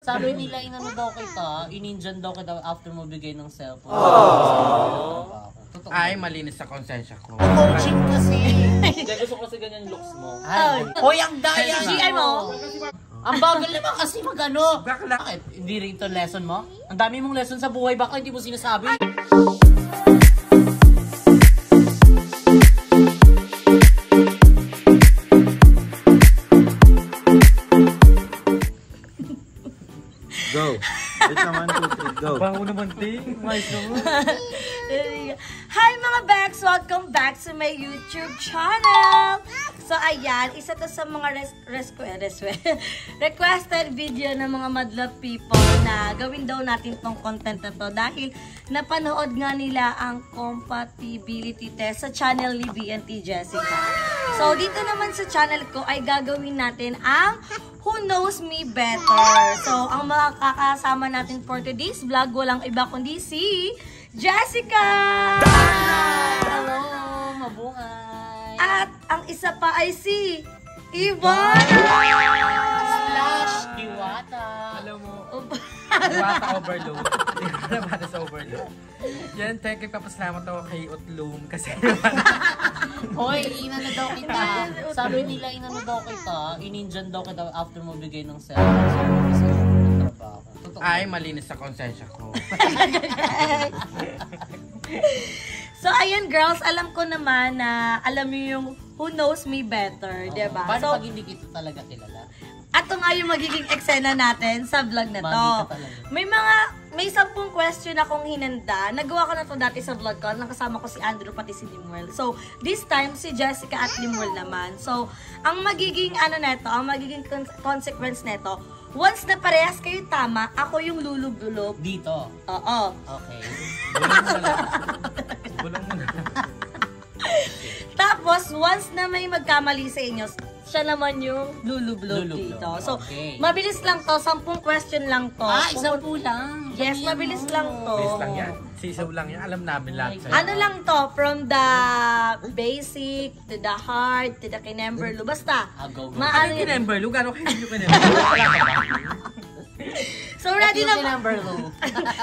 Sabi nila, inano daw kita, ininjan daw kita after mo bigay ng cellphone. Ay, malinis sa konsensya ko. Coaching kasi. Kaya gusto ko kasi ganyan looks mo. Ay, hoy, ang daya GI mo? Ang bagal naman kasi magano. Bakit? Hindi rin ito lesson mo? Ang dami mong lesson sa buhay, baka hindi mo sinasabi. Go. Wait naman, 2, 3, go. Bago naman, ting. Mais naman. Hi mga Bex! Welcome back to my YouTube channel! So ayan, isa to sa mga requested video ng mga madlove people na gawin daw natin tong content na to dahil napanood nga nila ang compatibility test sa channel ni BNT Jessica. So dito naman sa channel ko ay gagawin natin ang Who Knows Me Better. So ang mga kakasama natin for today's vlog, walang iba kundi si Jessica! Hello, mabuhay! At ang isa pa ay si Ivana! Slash Diwata! Alam mo, Diwata overload. Diwata sa overload. Yan, thank you, papasalamat ako kay Utloom kasi Hoy, inano daw kita. Sabi nila, inano daw kita, ininjan daw kita after mo bigay ng cellphone. ay, malinis sa konsensya ko. So, ayan girls, alam ko naman na alam niyo yung Who Knows Me Better, diba? Paano So, pag hindi kita talaga kilala? ito nga yung magiging eksena natin sa vlog na to. May 10 question akong hinanda. Nagawa ko na to dati sa vlog ko. Nakasama ko si Andrew pati si Limuel. So, this time, si Jessica at Limuel naman. So, ang magiging ang magiging consequence neto, once na parehas kayo tama, ako yung lulub-lulub. Dito? Oo. Okay. Bulong mo na. Tapos, once na may magkamali sa inyo, siya naman yung lulub-lulub dito. So, okay. Mabilis lang to. 10 question lang to. Isang lang. Yes, mabilis lang to. Bilis lang yan. Sisaw lang yan. Alam namin lahat sa'yo. Ano lang to? From the basic, to the hard, to the kinemberlu. Basta. Go. Ano yung kinemberlu? Gano'n kayo yung kinemberlu? So, ready na ba?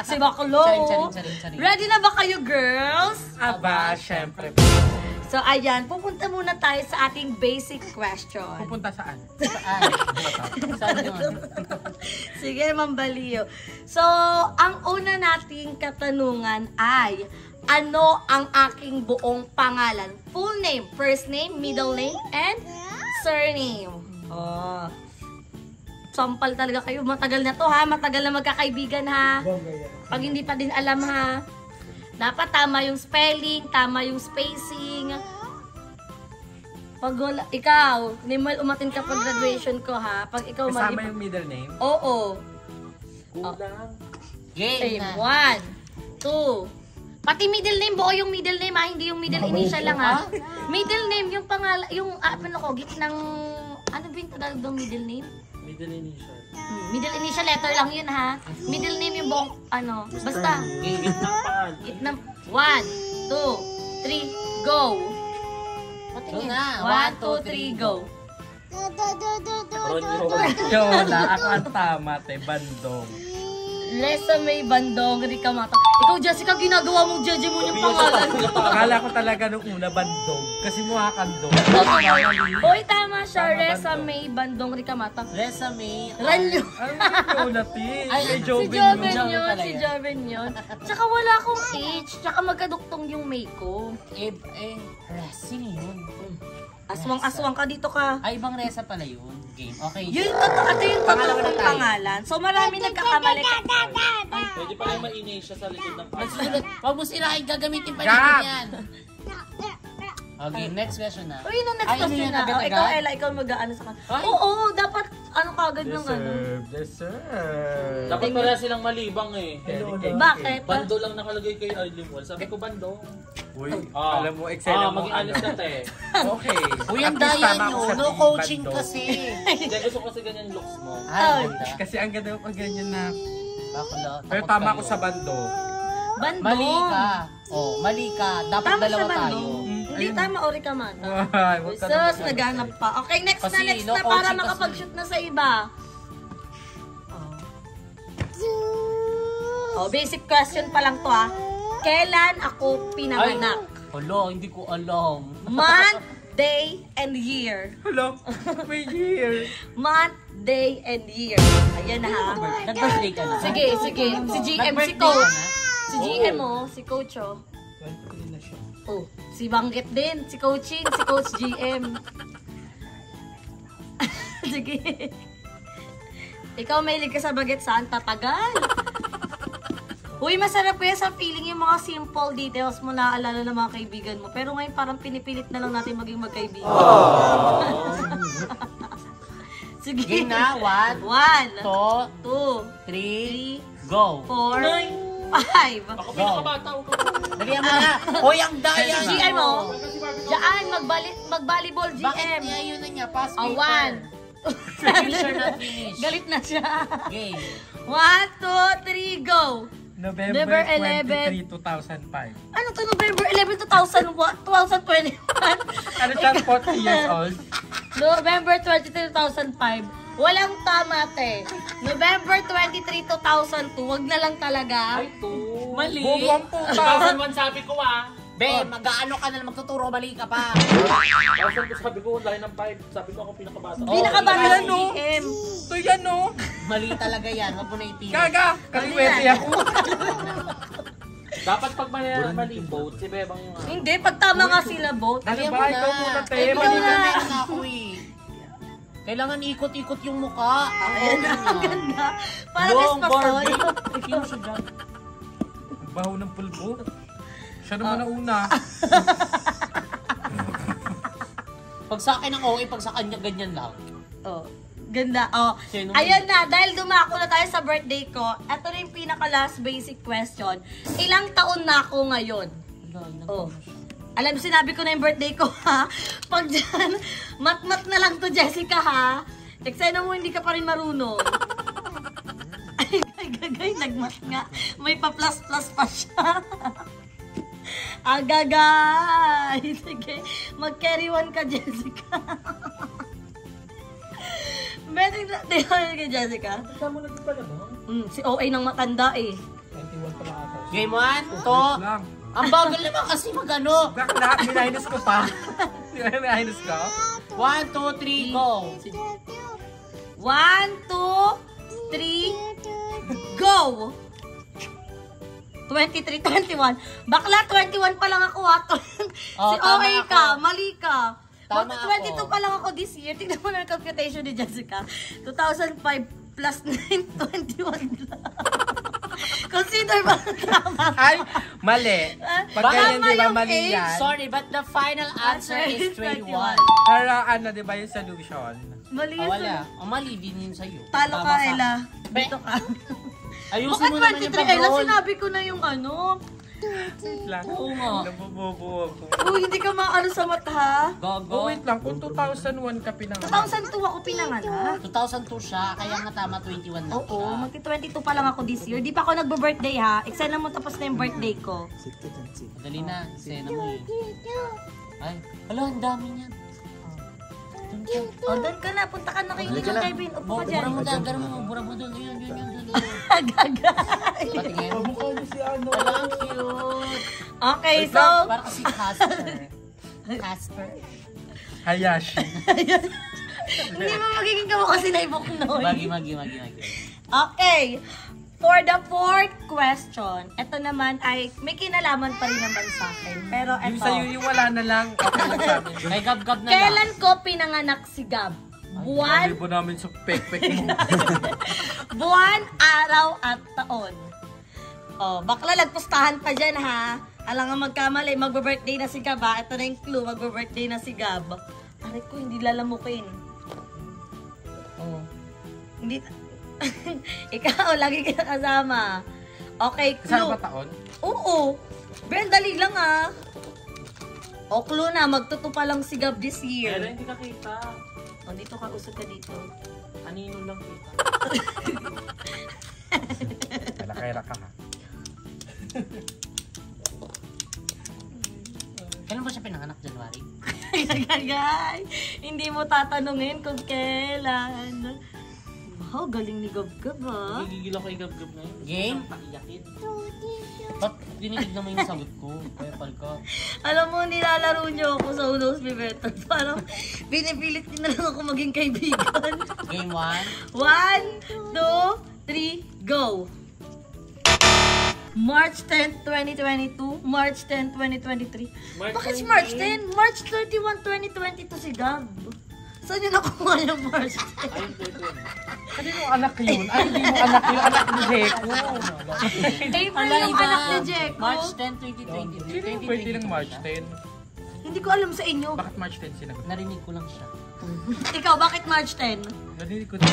Si Baklo. Charing. Ready na ba kayo, girls? Aba, syempre. So, ayan. Pupunta muna tayo sa ating basic question. Pupunta saan? Saan yun? Sige, Mambaliyo. So, ang una nating katanungan ay, ano ang aking buong pangalan? Full name, first name, middle name, and surname. Oh. Sampal talaga kayo. Matagal na to ha. Matagal na magkakaibigan ha. Pag hindi pa din alam ha. Dapat tama yung spelling, tama yung spacing. Pag ikaw, Nimal, umatin ka pag graduation ko ha. Pag ikaw Kasama yung middle name? Oo. Kulang. Game na. 1, 2. Pati middle name, buo yung middle name ha. Hindi yung middle initial lang ha. Middle name, yung pangalan, yung pinakogit ng, ano ba yung tagalog ng middle name? Middle initial. Middle initial letter lang yun ha. Middle name yung buong, basta. Gigit ng pangalan. Itnam. 1, 2, 3, go! Patingin na. 1, 2, 3, go! Yola, ako ang tama, te. Bandong. Lesa may bandong, Rikamata. Ikaw, Jessica, ginagawa mong judge mo yung pangalan. Akala ko talaga nung una, bandong. Kasi mukha kandong. Hoy, tama siya. Lesa may bandong, Rikamata. Resume. Ranyo. Ano yung Yola, te? Ay, Si Si Joven Joven yun. yun, talaga. si Joven yun. Tsaka wala akong age, tsaka magkaduktong yung make ko. Resi yun. Aswang-aswang ka dito ka. Ay, ibang Resa pala yun. Game. Okay. Yun, ito yung Pangalawa na totoong tayo. pangalan. So, marami nagkakamali. Pwede pa kayo ma-initial sa likod ng pangalan. Magsulat. Huwag mo sila gagamitin pa Gab! rin yan. Okay, next question na. Uy, yung next Ay, question yun, na. agad-agad? Ikaw, Ella, ikaw mag-ano sa kanila. Ay. Oo, dapat ano kagad ng ano. Deserve. Dapat pala silang malibang eh. Bakit? Bando lang nakalagay kay Arlene Wall. Sabi ko bando. Uy, Ah. alam mo, excel mo. maging honest ka te. Okay. Uy, ang At least daya tama ako nyo. sa No team, coaching bandong. kasi. Kaya gusto ko kasi ganyan looks mo. Ay, ganda. Kasi ang ganda ko ganyan na. Bakla. Pero tama ako sa bando. Bandong. Mali ka. Oh, mali ka. Dapat Tama dalawa sa tayo. bandong. Hindi Ayun. tama, Orikamata. Ay, huwag ka Sus, naman. naghanap pa. Okay, next Kasi na, next no na para coaching kasi. makapag-shoot na sa iba. Oh, basic question pa lang to ha. Kailan ako pinanganak? Hala, hindi ko alam. Month, day, and year. Hello, may year. Month, day, and year. Ayan na ha. Nag-birthday ka na? Sige. Si GM, si Nag-birthday Coach. ka na? Si GM si Coach Oh, si Banggit din, si Coaching, si Coach GM. Sige. Ikaw mahilig ka sa baget, saan tatagal? Uy, masarap kaya sa feeling yung mga simple details mo naaalala ng mga kaibigan mo. Pero ngayon parang pinipilit na lang natin maging magkaibigan. Sige. Game na, 1, 1, 2, 2, 3, go! 4, 5. Ako pinakabata ko. Dalihan mo na! Hoy, ang daya! Si GM mo, dyan, mag-volleyball GM. Bakit niya yun na niya? Pass Oh, paper. 1. Finish or not finish? Galit na siya. Game. 1, 2, 3, go! November November 23, 2005. Ano to, November 11, 2021? Ano siya, 40 years old? November 23, 2005. Walang tama, te. November 23, 2002. Wag na lang talaga. Ay, mali. Bubong puta. 2001 sabi ko Be, mag-aano ka na magtuturo, mali ka pa. Tapos sabi ko, lahi ng 5. Sabi ko ako pinakabata. Pinakabata yan, si no? GM. Ito yan, no? Mali talaga yan, wag mo na ipilit. Gaga! Kaliwete ako. Dapat pag mali vote, si Bebang Hindi, pag tama nga sila both. Ano Dalihan ba? mo na. Ikaw muna, te. Ay, Ikaw mali na. na ako eh. Kailangan ikot-ikot yung mukha. Ayan na, ang ganda. Para Long Despacito. Barbie. Sino siya dyan? Baho ng pulbo. Siya naman ang una. Pag sa akin ang okay, pag sa kanya ganyan lang. Oh, ganda. Oh. Sino Ayan na, dahil dumako na tayo sa birthday ko, eto na yung pinaka-last basic question. Ilang taon na ako ngayon? Oh. Alam, sinabi ko na yung birthday ko, ha? Pag dyan, mat-mat na lang to, Jessica, ha? Eksena mo, hindi ka pa rin marunong. Ay, gagay, nagmat nga. May pa-plus-plus pa siya. Agagay. Sige, mag-carry one ka, Jessica. Beting natin kay Jessica. Saan mo naging pala ba? Si OA ng matanda eh. 21 pala ata. Game 1, to. Lang. Ang bagal naman kasi magano. Bakla, minayos ko pa. Minayos ko? 1, 2, 3, go. 1, 2, 3, go! 23, 21. Bakla, 21 pa lang ako ha. Oh, Si tama OA ka, ako. mali ka. Tama 22 ako. pa lang ako this year. Tignan mo na ang computation ni Jessica. 2005 plus 9, 21 lang. Consider ba tama? Ay, mali. Pag Baka ganyan, di ba yung mali age, yan? Sorry, but the final answer is 21. Pero ano, di ba yung solution? Mali Oh, yun. wala. Ang mali din yun sa'yo. Talo ka, Ella. Be, Dito ka. ayusin mo naman yung 23, Ella, pag-roll. sinabi ko na yung ano. Wait lang. Oo nga. Nabububo ako. Uy, hindi ka maano sa mata. Oh, Gago. wait lang. Kung 2001 ka pinanganak. 2002 ako pinanganak. 2002 siya, kaya nga tama 21 lang Oo, siya. magti-22 pa lang ako this year. Di pa ako nagbe-birthday ha. Eksena mo tapos na yung birthday ko. Madali na, sena mo eh. Ay, hala, ang dami niyan. O, doon ka na. Punta ka na kayo Halika ng na. Kevin. Upo ka Bura dyan. mo dagara mo, bura mo doon. Yun. Gagay. Patingin. Mukha niyo si ano. Hala, ang cute. Okay, so... Para kasi Casper. Casper. Hayashi. Hindi mo magiging kamukha si Naibok Noy. Magi. Okay. For the fourth question, ito naman ay may kinalaman pa rin naman sa akin. Pero Yung ito. sa'yo, yung wala na lang. Okay lang sa amin. Kay Gab-Gab na Kailan lang. ko pinanganak si Gab? Buwan, Sabi po namin sa pek-pek mo. buwan, araw at taon. Oh, bakla nagpustahan pa dyan ha. Alam nga magkamali, magbe-birthday na si Gab ha. Ito na yung clue, magbe-birthday na si Gab. Aray ko, hindi lalamukin. Oh. Hindi. Ikaw, lagi ka kasama. Okay, Saan clue. ba taon? Oo. Ben, dali lang ah. O, clue na, magtutupa lang si Gab this Pero year. hindi nakita. O, dito ka, usog ka dito. Anino lang kita. Kalakera ka ha. Kailan ba siya pinanganak? January? Gagay, hindi mo tatanungin kung kailan. Wow, galing ni Gab-Gab ha. Nagigigil ako kay Gab-Gab na yun. Game? Pakiyakin. Ba't dininig naman yung sagot ko? Kaya palka. Alam mo, nilalaro niyo ako sa Who Knows Me Better. Parang pinipilit niyo na lang ako maging kaibigan. Game 1. 1, 2, 3, go! March 10, 2022. March 10, 2023. Bakit si March 10? March 31, 2022 si Gab. Saan yun nakuha yung March 10? Ayun, pwede. Kanino anak yun? Ay, hindi mo anak yun. Anak ni Jeko. April yung anak ni Jeko. March 10, 2023. Sino yung birthday ng March 10? Hindi ko alam sa inyo. Bakit March 10 sinagot? Narinig ko lang siya. Ikaw, bakit March 10? Narinig ko din.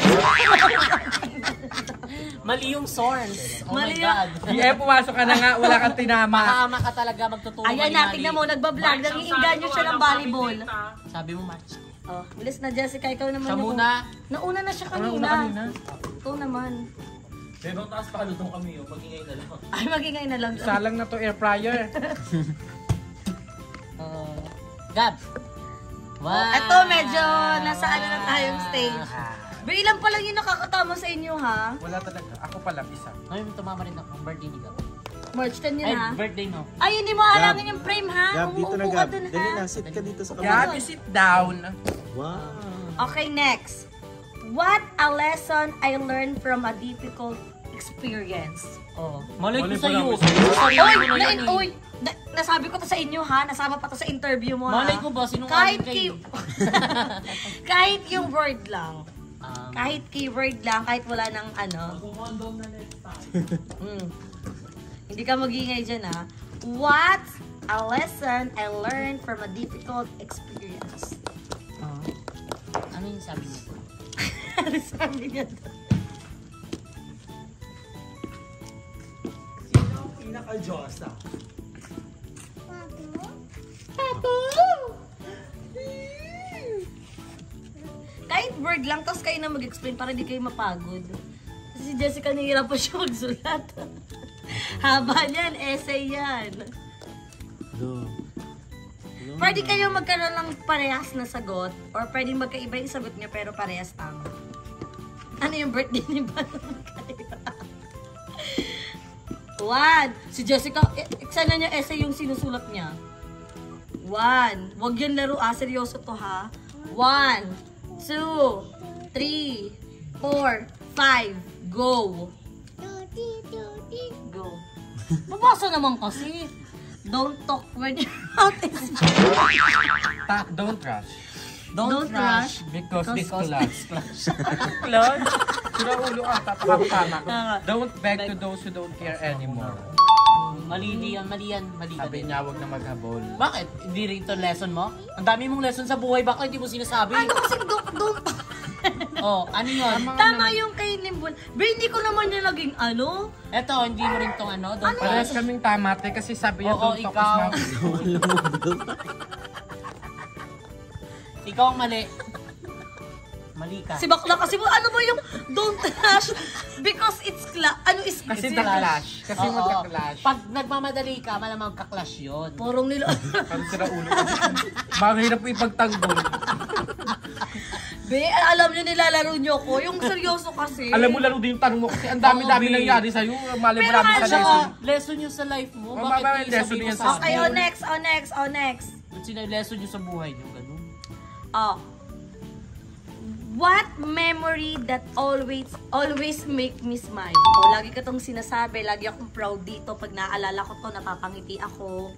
Mali yung source. Oh Mali my yung- God. Pumasok ka na nga. Wala kang tinama. Makakama ka talaga magtuturo. Ayan na, tingnan mo, nagbablog. Nangiinganyo siya ng volleyball. Sabi mo March. Oh, bilis na Jessica, ikaw naman Siya yung... muna. Nauna na siya Una kanina. kanina. Ikaw naman. Bebang taas pa kalutong kami yun. Pag-ingay na lang. Ay, magingay na lang. Isa lang na to air fryer. Gab. Wow. Ito, medyo nasa ano na tayong stage. Pero ilan pa lang yung nakakatama sa inyo, ha? Wala talaga. Ako pa lang isa. Ngayon tumama rin ako. Birthday ni Gab. March 10 yun, Ay, ha? birthday mo. Ay, hindi mo alangin yung frame, ha? Gab, dito na Umuupo ka Gab. dun, Dali ha? na, sit ka dito sa kabila. Gabi, sit down. Wow. Okay, next. What a lesson I learned from a difficult experience. Oh. Malay ko Malay ko sa'yo. lang sa'yo. Sorry, Oy, mo na yan eh. oy, nasabi ko to sa inyo, ha? Nasama pa to sa interview mo, ha? Malay ko ba? Sinungaling Kahit kayo. kahit yung word lang. Um, Kahit keyword lang, kahit wala nang ano. Hindi ka mag-iingay dyan, ha? What a lesson I learned from a difficult experience. ano yung sabi mo? Ano sabi niya doon? Pinaka-Diyosa. Kahit word lang, tapos kayo na mag-explain para di kayo mapagod. Kasi si Jessica nahihirap pa siya magsulat. Haba niyan, essay yan. Go. Pwede kayo magkaroon ng parehas na sagot or pwede magkaiba yung sagot niyo pero parehas tama. Ano yung birthday ni Banong kanina? 1. Si Jessica, eksena niya essay yung sinusulat niya. 1. Huwag yan laro, seryoso to ha. 1, 2, 3, 4, 5, go. Go. Mabasa naman kasi. Don't talk when your mouth is Don't rush. Don't rush. Because this Because class. this Clutch. Sira ulo ka. Tama. Don't beg to those who don't care anymore. Mali yan, mali yan. Mali ka Sabi din. niya, wag na maghabol. Bakit? Hindi rin ito lesson mo? Ang dami mong lesson sa buhay, bakit hindi mo sinasabi? Ano kasi don't Oh, ano yun? Tama yung kay Limbol. Pero hindi ko naman niya naging ano. Eto, hindi mo rin tong ano? Don't Parehas rush. kaming tama, te, kasi sabi niya, Oo, don't talk ikaw. is mouth. Ikaw ang mali. Mali ka. Si bakla kasi ano ba yung don't rush because it's Kasi It's the clash. clash. Kasi Oo. magka-clash. Pag nagmamadali ka, malamang ka-clash yun. Porong nila. Parang sira ulo ko. Mahirap po ipagtanggol. Be, alam niyo nilalaro niyo ko. Yung seryoso kasi. Alam mo, lalo din yung tanong mo kasi ang dami-dami Oo, B. nangyari sa'yo. Mali Pero marami ano, sa At saka, lesson. lesson yun sa life mo. Oh, Bakit mama, hindi lesson sabihin yan mo sa sa Okay, school? on next. Ba't lesson yun sa buhay niyo? Ganun. Oh. What memory that always make me smile? Oh, lagi ka tong sinasabi, lagi akong proud dito. Pag naaalala ko to, napapangiti ako.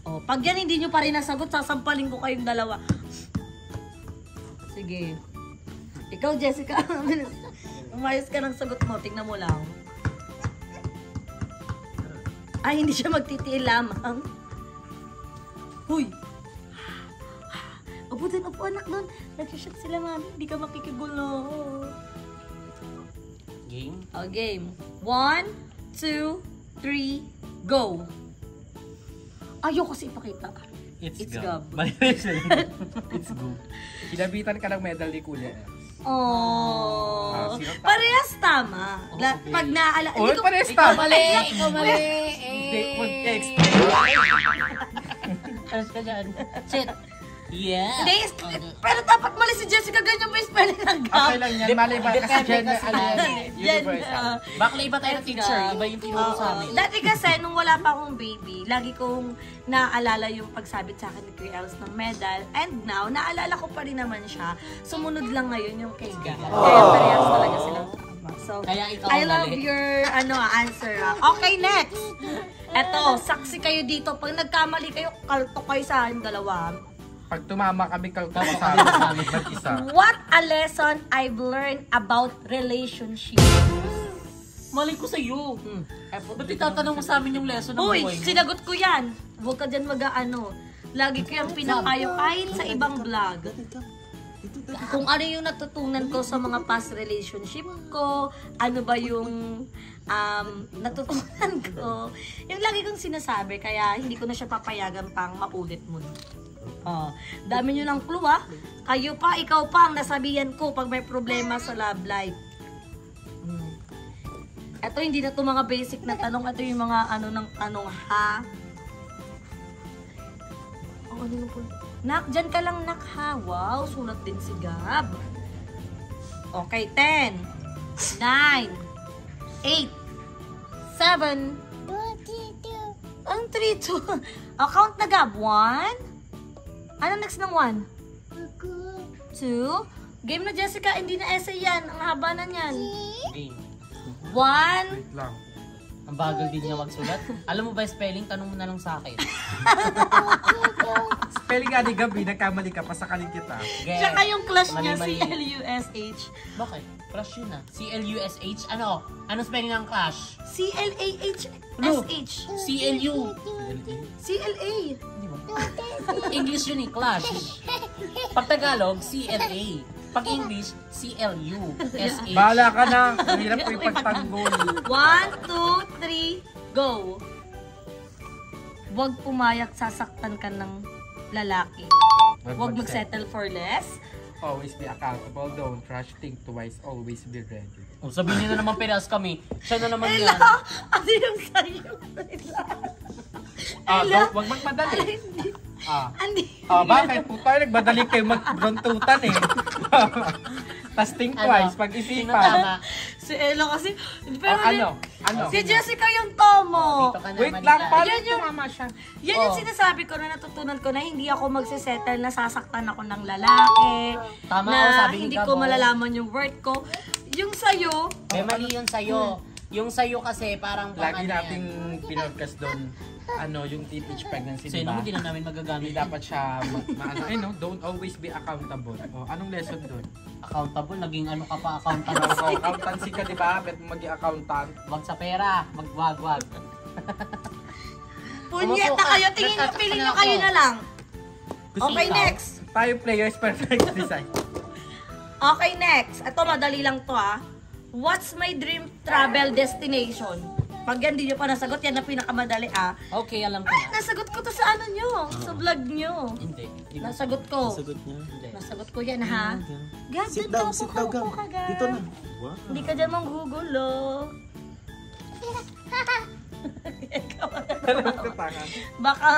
Oh, pag yan hindi nyo pa rin nasagot, sasampalin ko kayong dalawa. Sige. Ikaw, Jessica, umayos ka ng sagot mo. Tingnan mo lang. Ay, hindi siya magtitiil lamang. Huy! Opo dun, opo anak nun. Nagsishoot sila mami, hindi ka makikigulo. Game? O, game. 1, 2, 3, go! Ayaw kasi ipakita. It's Gab. It's good. Kinabitan ka ng medal ni Kuya. Oh, sino tama? parehas tama. Pag naala, Oh, hindi ko, parehas Ikaw tama. mali! Ikaw mali! Hindi, mag-explain. Alas ka dyan. Shit! Yeah. Hindi, pero dapat mali si Jessica, ganyan ba yung spelling ng gab? Okay lang yan. Malay ba? Kasi Depende Jen, kasi universal. Bakla iba tayo ng teacher. Iba yung tinuro sa amin. Dati kasi, nung wala pa akong baby, lagi kong naaalala yung pagsabit sa akin ni Kuya Els ng medal. And now, naalala ko pa rin naman siya. Sumunod lang ngayon yung kay Gab. Kaya parehas talaga silang tama. So, Kaya ikaw I ang love mali. your answer. Okay, next. Eto, saksi kayo dito. Pag nagkamali kayo, kalto kayo sa akin dalawa. Pag tumama kami kalto Kalto sa kami sa amin. mag-isa. What a lesson I've learned about relationship. Mali ko sa'yo. Ba't itatanong mo sa amin yung lesson ng Uy, buhay mo? sinagot ko yan. Huwag ka dyan mag-ano. Lagi ko yung pinapayo kahit sa ibang vlog. Kung ano yung natutunan ko sa mga past relationship ko, ano ba yung natutunan ko. Yung lagi kong sinasabi, kaya hindi ko na siya papayagan pang maulit mo. Dami nyo ng clue ah. Kayo pa, ikaw pa ang nasabihan ko pag may problema sa love life. Ito hindi na to mga basic na tanong. Ito yung mga ano ng tanong ha. Ano yung po? Nak, dyan ka lang nak ha. Wow, sulat din si Gab. Okay, 10, 9, 8, 7, ang 3, 2. Count na Gab. 1. Ano next ng 1? 2. Game na Jessica, hindi na essay yan. Ang haba na niyan. Game. 1. Wait lang. Ang bagal din niya magsulat. Alam mo ba yung spelling? Tanong mo na lang sa akin. Spelling nga ni Gabi, nagkamali ka, pasakaling kita. Tsaka yung clash niya, Mali-mali. C-L-U-S-H. Bakit? Crush yun ah. C-L-U-S-H? Ano? Ano spelling ng crush? C-L-A-H-S-H. C-L-U. C-L-A. Di ba? English yun eh, clash. Pag Tagalog, C-L-A. Pag English, C-L-U-S-H. Bahala ka na. Ang hirap ko yung pagtanggol. 1, 2, 3, go! Huwag pumayag, sasaktan ka ng lalaki. Huwag mag-settle for less. Always be accountable. Don't rush. Think twice. Always be ready. Oh, sabihin niyo na naman pinas kami. Siya na naman yan. Ella! Ano yung sa'yo? Ella! Huwag magmadali. Andi. Bakit? Puta, nagmadali kayo magbrontutan eh. Tas think twice, Sino pag-isipan. tama? Si Ella kasi... Pero Ano? si Jessica yung tomo. Dito ka na, Wait mali lang, ka. paano Yan yung- tumama siya? Yan yung sinasabi ko na natutunan ko na hindi ako magsisettle na sasaktan ako ng lalaki. Tama na ako, sabi ni hindi Gabo. ko malalaman yung worth ko. Yung sa'yo, Eh, mali yun sa'yo. Yung sa'yo kasi parang Lagi ano nating yan. pinodcast doon, yung teenage pregnancy, So, yun diba? naman, di na namin Hindi magagamit. dapat siya, don't always be accountable. Anong lesson doon? Accountable, naging ano ka pa, accountant. Accountancy ka, diba? Bet mo maging accountant. Wag sa pera, magwagwag. punyeta Umupo ka. kayo. Tingin nyo, Nagtatak piling na nyo ako. kayo na lang. Gusto Okay, ikaw? next. Tayo players, perfect design. Okay, next. Ito, madali lang to ah. What's my dream travel destination? Pag yan di nyo pa nasagot, yan na pinakamadali ah. Okay, alam ko Ay, na. nasagot ko to sa ano nyo, sa vlog nyo. Hindi. Di ba? Nasagot ko. Sagot niya. Hindi. Nasagot ko yan ha. Gab, Sit dyan down, ka, sit upo down, ka, Gab. upo ka, Gab. Dito na. Wow. Hindi ka dyan manggugulo. Baka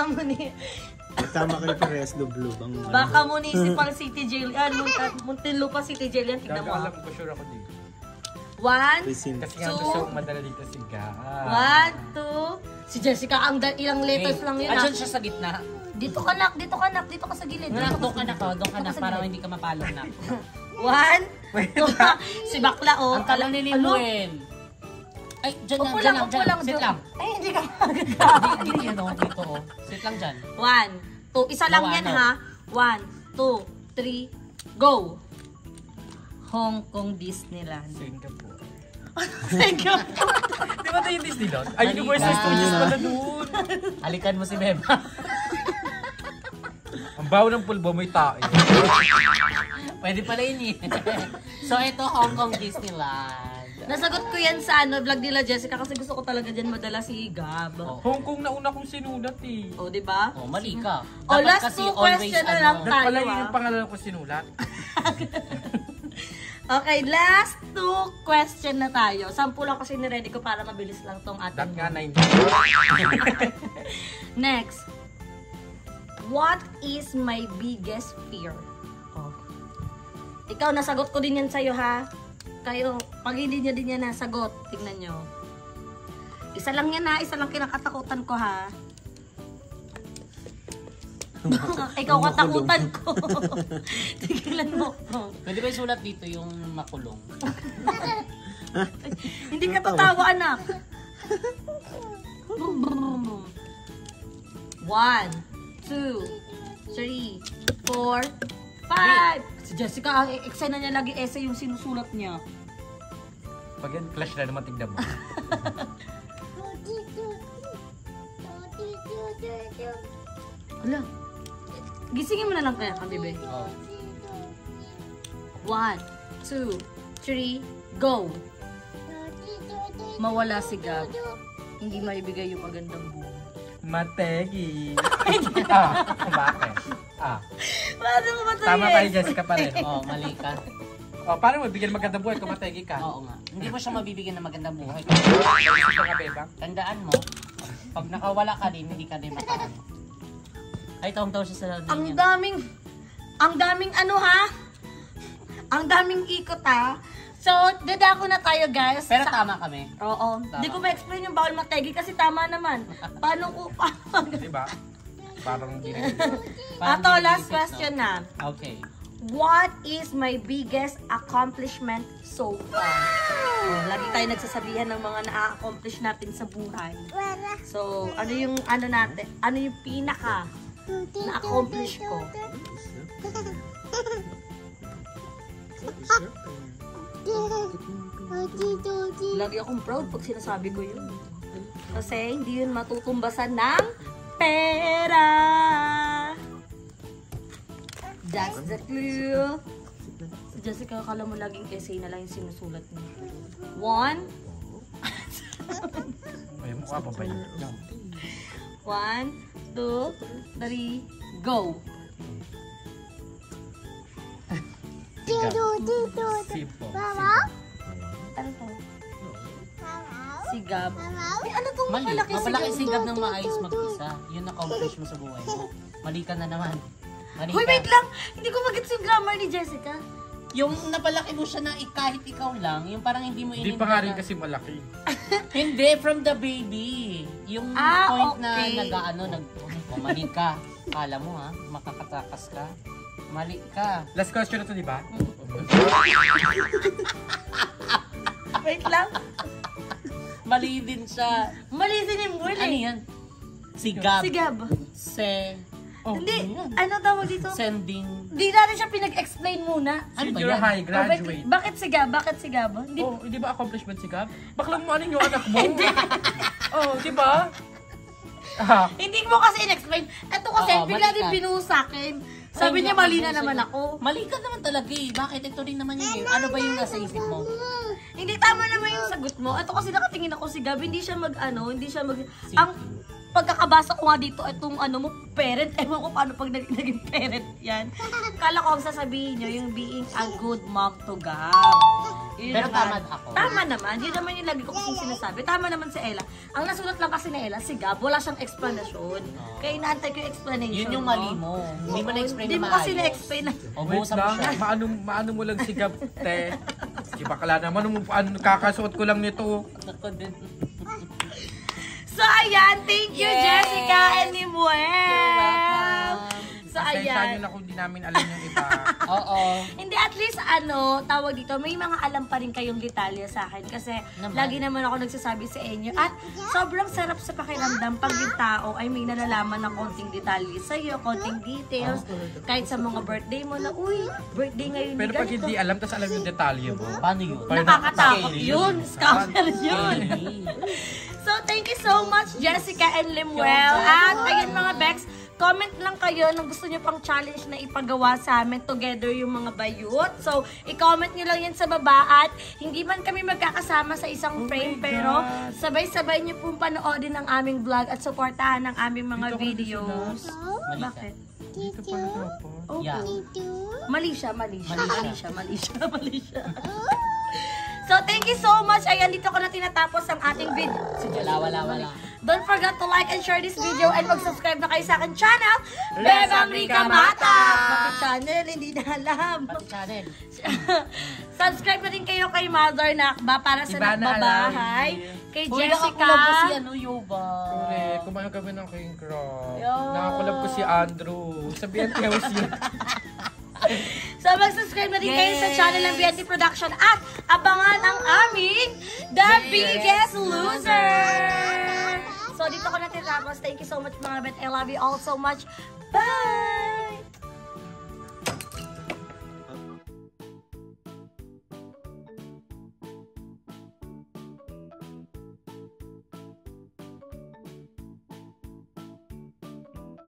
Tama kayo parehas lublob. Baka Municipal City Jail yan. Muntinlupa City Jail yan. Tignan mo Alam ah. ko, sure ako dito. 1, Kasi nga Two. gusto kong madala dito si Ga. 1, 2. Si Jessica, ilang letters lang yun ah. Andyan siya sa gitna. Dito ka nak, dito ka nak, dito ka sa gilid. Nak, doon ka na ko, doon ka na para hindi ka mapalo na. 1, 2. Si bakla oh. Ang talang Ano? nilimuin. Ay, dyan Upo lang, lang, upo lang. Sit Diyos. lang. Ay, hindi ka Hindi, ano, dito oh. Sit lang dyan. 1, 2. Isa lang Gawa, yan ano? ha. 1, 2, 3, go! Hong Kong Disneyland. Singapore. Singapore. Di ba tayo yung Disneyland? Ay, Halika. Universal Studios pala doon. Halikan mo si Beba. Ang baho ng pulbo, may tae. Pwede pala yun eh. So, ito Hong Kong Disneyland. Nasagot ko yan sa vlog nila Jessica kasi gusto ko talaga dyan madala si Gab. Oh. Hong Kong na una kong sinulat eh. O, di ba? Oh, mali ka. Oh, Dapat last kasi two always, question na lang Dapat pala tayo yun ah. yung pangalan ko sinulat. Okay, last 2 question na tayo. 10 lang kasi niready ko para mabilis lang tong Dat ating. nga 9. Next. What is my biggest fear? Oh. Ikaw, nasagot ko din yan sa'yo, ha? Kayo, pag hindi nyo din yan nasagot, tingnan nyo. Isa lang yan, ha? Isa lang kinakatakutan ko, ha? Ikaw katakutan ko. Tigilan mo ko. Pwede ba isulat dito yung makulong? Hindi ka tatawa, anak. 1, 2, 3, 4, 5. Si Jessica, eksena niya lagi essay yung sinusulat niya. Pag yan, clash na naman tignan mo. Ala, gisingin mo na lang kaya kami, bebe. Oh. 1, 2, 3, go! Mawala si Gab. Hindi maibigay yung magandang buhay. Mategi. Bakit? Paano mo ba Tama tayo, Jessica, pa rin. Oh, mali ka. Paano mo bigyan magandang buhay kung mategi ka? Oo nga. Hindi mo siya mabibigyan ng magandang buhay. Gusto ka, bebang? Tandaan mo, pag nakawala ka din, hindi ka din makaano. Ay, taong-taon siya sa lalaki Ang niya. daming ano, ha? Ang daming ikot, ha? So, dadako na tayo, guys. Pero tama kami. Oo. Tama. Hindi ko ma-explain yung bawal mategi kasi tama naman. Paano ko Diba? Parang hindi na. Ato, Parang last hindi question na. Okay. What is my biggest accomplishment so far? Oh, lagi tayo nagsasabihan ng mga na-accomplish natin sa buhay. So, ano yung ano natin? Ano yung pinaka na-accomplish ko? Lagi akong proud pag sinasabi ko yun. Kasi hindi yun matutumbasan ng pera. That's the clue. Si Jessica, akala mo laging essay na lang yung sinusulat niya. 1, Ay, mukha pa ba yun? 1, 2, 3, go! Simple. Ano to? Si Gab. Ay, ano tong Mali. malaki Mapalaki si si Gab? Gab ng maayos mag-isa. Yun na-accomplish mo sa buhay mo. Mali ka na naman. Mali Hoy, ka. wait lang! Hindi ko magets yung grammar ni Jessica. Yung napalaki mo siya na kahit ikaw lang, yung parang hindi mo Hindi inimbita pa nga rin na- kasi malaki. Hindi, from the baby. Yung point na nag-ano, mali ka. Kala mo ha, makakatakas ka. Mali ka. Last question na to, di ba? Wait lang. Mali din siya. Mali din yung word Ano eh. yan? Si Gab. Si Gab. Hindi, ano tawag dito? Sending. Hindi natin siya pinag-explain muna. Ano ba Senior yan? high, graduate. Bakit si Gab? Bakit si Gab? Hindi. Oh, di ba accomplishment si Gab? Baklang mo ano yung anak mo? Oh, di ba? Hindi mo kasi in-explain. Ito kasi, Oo, bigla mali din ka. binuhos sa akin. Sabi niya, mali na naman ako. Mali ka naman talaga eh. Bakit ito rin naman yun? Ano ba yung nasa isip mo? Hindi tama naman yung sagot mo. Ito kasi nakatingin ako si Gab, hindi siya hindi siya ang pagkakabasa ko nga dito, itong ano mo, parent, ewan ko paano pag naging parent yan. Kala ko ang sasabihin nyo, yung being a good mom to Gab. Yun Pero naman. tama ako. Tama naman. Yun naman yung lagi ko kasing sinasabi. Tama naman si Ella. Ang nasulat lang kasi ni Ella, si Gab, wala siyang explanation. Kaya inaantay ko yung explanation. Yun yung mali mo. Hindi mo na-explain Hindi na mo maayos. kasi na-explain na. O, Wait buhusan mo lang, siya. maano mo lang si Gab, te. Di ba kala naman, kakasuot ko lang nito. Ako din. So, ayan. Thank you, Yay! Jessica and Limuel. You're welcome. So, Pasensya nyo ayan. na kung di namin alam yung iba. Oo. Hindi, at least, tawag dito, may mga alam pa rin kayong detalye sa akin. Kasi, Naman. lagi naman ako nagsasabi sa inyo. At, sobrang sarap sa pakiramdam pag yung tao ay may nalalaman ng konting detalye sa'yo, konting details. Kahit sa mga birthday mo na, uy, birthday ngayon ni Pero pag ganito. hindi alam, tas alam yung detalye mo. Paano yun? Nakakatakot Scary. yun. Scammer yun. So, thank you so much, Jessica and Limuel. At, ayun mga Bex, comment lang kayo kung gusto nyo pang challenge na ipagawa sa amin together yung mga bayot. So, i-comment nyo lang yan sa baba at hindi man kami magkakasama sa isang frame pero sabay-sabay nyo pong panoodin ang aming vlog at supportahan ang aming mga Dito ako videos. Mali ka. Bakit? Dito pala dapat. Oh, Yeah. mali siya. Mali siya. Mali siya. So, thank you so much. Ayan, dito ko na tinatapos ang ating video. Wala. Don't forget to like and share this video and mag-subscribe na kayo sa akin channel, Bebang Rica Mata! Pati channel, hindi na alam. Pati channel. Subscribe na din kayo kay Mother Nakba para sa Ivana nagbabahay. Alawi. Kay Uy, nakakulab ko si Jessica. Yoba. Correct. Kumain kami ng king crab. Yo. Nakakulab ko si Andrew. Sabihan ko yun. So, mag-subscribe na din kayo sa channel ng BNT Production at abangan ang aming The Biggest Loser! So, dito ko na tinapos. Thank you so much mga bet. I love you all so much. Bye!